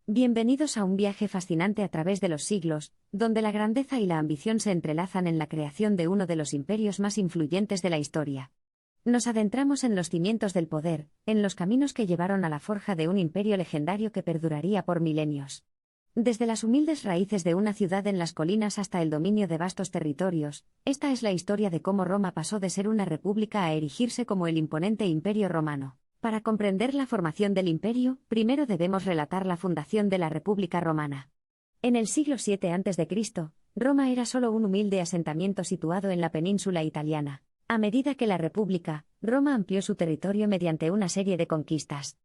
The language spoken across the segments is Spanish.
Bienvenidos a un viaje fascinante a través de los siglos, donde la grandeza y la ambición se entrelazan en la creación de uno de los imperios más influyentes de la historia. Nos adentramos en los cimientos del poder, en los caminos que llevaron a la forja de un imperio legendario que perduraría por milenios. Desde las humildes raíces de una ciudad en las colinas hasta el dominio de vastos territorios, esta es la historia de cómo Roma pasó de ser una república a erigirse como el imponente imperio romano. Para comprender la formación del imperio, primero debemos relatar la fundación de la República Romana. En el siglo VII a.C., Roma era solo un humilde asentamiento situado en la península italiana. A medida que la República, Roma amplió su territorio mediante una serie de conquistas.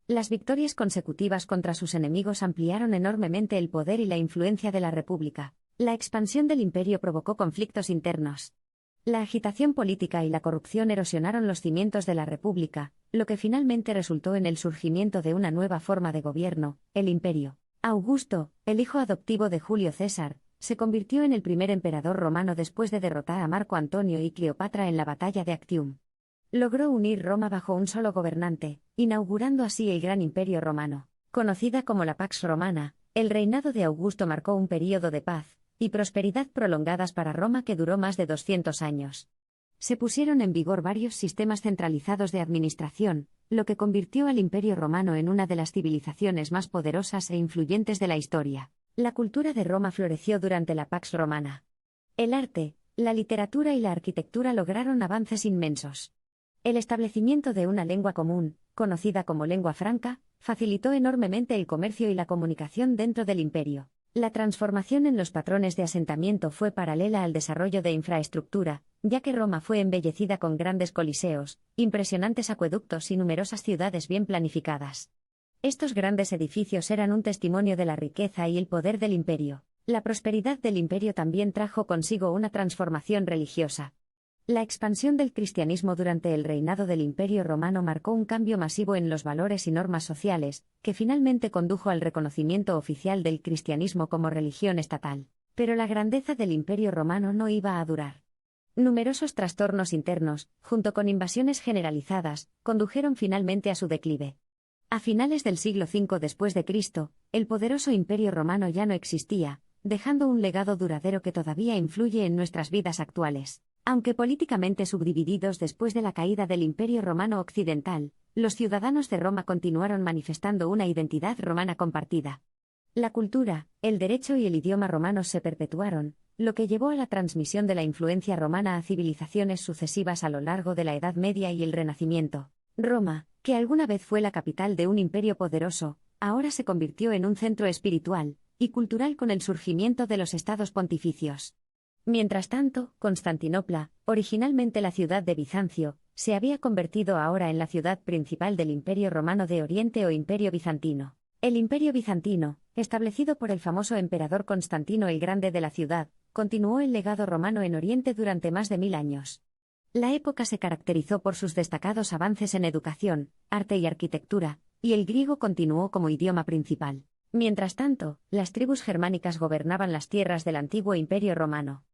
Las victorias consecutivas contra sus enemigos ampliaron enormemente el poder y la influencia de la República. La expansión del imperio provocó conflictos internos. La agitación política y la corrupción erosionaron los cimientos de la República, lo que finalmente resultó en el surgimiento de una nueva forma de gobierno, el imperio. Augusto, el hijo adoptivo de Julio César, se convirtió en el primer emperador romano después de derrotar a Marco Antonio y Cleopatra en la batalla de Actium. Logró unir Roma bajo un solo gobernante, inaugurando así el gran imperio romano. Conocida como la Pax Romana, el reinado de Augusto marcó un período de paz y prosperidad prolongadas para Roma que duró más de 200 años. Se pusieron en vigor varios sistemas centralizados de administración, lo que convirtió al Imperio Romano en una de las civilizaciones más poderosas e influyentes de la historia. La cultura de Roma floreció durante la Pax Romana. El arte, la literatura y la arquitectura lograron avances inmensos. El establecimiento de una lengua común, conocida como lengua franca, facilitó enormemente el comercio y la comunicación dentro del imperio. La transformación en los patrones de asentamiento fue paralela al desarrollo de infraestructura, ya que Roma fue embellecida con grandes coliseos, impresionantes acueductos y numerosas ciudades bien planificadas. Estos grandes edificios eran un testimonio de la riqueza y el poder del imperio. La prosperidad del imperio también trajo consigo una transformación religiosa. La expansión del cristianismo durante el reinado del Imperio Romano marcó un cambio masivo en los valores y normas sociales, que finalmente condujo al reconocimiento oficial del cristianismo como religión estatal. Pero la grandeza del Imperio Romano no iba a durar. Numerosos trastornos internos, junto con invasiones generalizadas, condujeron finalmente a su declive. A finales del siglo V después de Cristo, el poderoso Imperio Romano ya no existía, dejando un legado duradero que todavía influye en nuestras vidas actuales. Aunque políticamente subdivididos después de la caída del Imperio Romano Occidental, los ciudadanos de Roma continuaron manifestando una identidad romana compartida. La cultura, el derecho y el idioma romanos se perpetuaron, lo que llevó a la transmisión de la influencia romana a civilizaciones sucesivas a lo largo de la Edad Media y el Renacimiento. Roma, que alguna vez fue la capital de un imperio poderoso, ahora se convirtió en un centro espiritual y cultural con el surgimiento de los estados pontificios. Mientras tanto, Constantinopla, originalmente la ciudad de Bizancio, se había convertido ahora en la ciudad principal del Imperio Romano de Oriente o Imperio Bizantino. El Imperio Bizantino, establecido por el famoso emperador Constantino el Grande de la ciudad, continuó el legado romano en Oriente durante más de 1000 años. La época se caracterizó por sus destacados avances en educación, arte y arquitectura, y el griego continuó como idioma principal. Mientras tanto, las tribus germánicas gobernaban las tierras del antiguo Imperio Romano.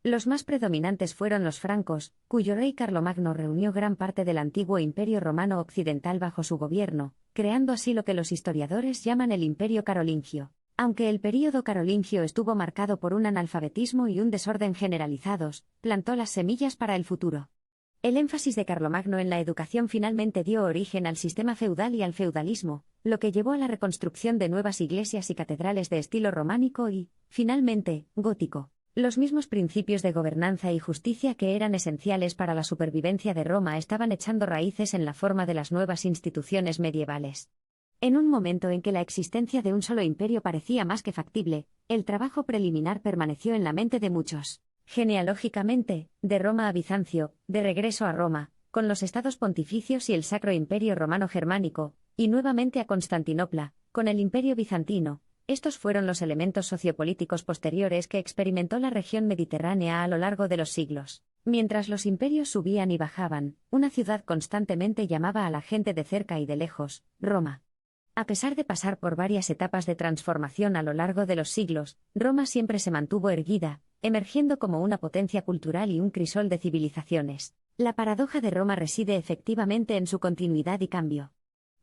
Los más predominantes fueron los francos, cuyo rey Carlomagno reunió gran parte del antiguo Imperio Romano Occidental bajo su gobierno, creando así lo que los historiadores llaman el Imperio Carolingio. Aunque el período carolingio estuvo marcado por un analfabetismo y un desorden generalizados, plantó las semillas para el futuro. El énfasis de Carlomagno en la educación finalmente dio origen al sistema feudal y al feudalismo, lo que llevó a la reconstrucción de nuevas iglesias y catedrales de estilo románico y, finalmente, gótico. Los mismos principios de gobernanza y justicia que eran esenciales para la supervivencia de Roma estaban echando raíces en la forma de las nuevas instituciones medievales. En un momento en que la existencia de un solo imperio parecía más que factible, el trabajo preliminar permaneció en la mente de muchos. Genealógicamente, de Roma a Bizancio, de regreso a Roma, con los estados pontificios y el Sacro Imperio Romano Germánico, y nuevamente a Constantinopla, con el Imperio Bizantino. Estos fueron los elementos sociopolíticos posteriores que experimentó la región mediterránea a lo largo de los siglos. Mientras los imperios subían y bajaban, una ciudad constantemente llamaba a la gente de cerca y de lejos, Roma. A pesar de pasar por varias etapas de transformación a lo largo de los siglos, Roma siempre se mantuvo erguida, emergiendo como una potencia cultural y un crisol de civilizaciones. La paradoja de Roma reside efectivamente en su continuidad y cambio.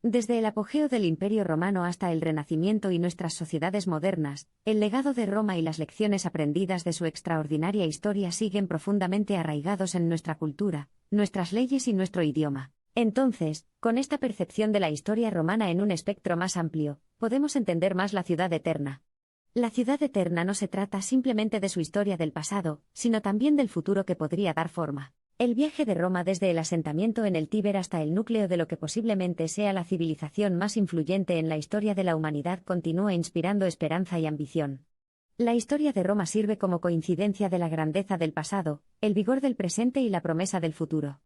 Desde el apogeo del Imperio Romano hasta el Renacimiento y nuestras sociedades modernas, el legado de Roma y las lecciones aprendidas de su extraordinaria historia siguen profundamente arraigados en nuestra cultura, nuestras leyes y nuestro idioma. Entonces, con esta percepción de la historia romana en un espectro más amplio, podemos entender más la ciudad eterna. La ciudad eterna no se trata simplemente de su historia del pasado, sino también del futuro que podría dar forma. El viaje de Roma desde el asentamiento en el Tíber hasta el núcleo de lo que posiblemente sea la civilización más influyente en la historia de la humanidad continúa inspirando esperanza y ambición. La historia de Roma sirve como coincidencia de la grandeza del pasado, el vigor del presente y la promesa del futuro.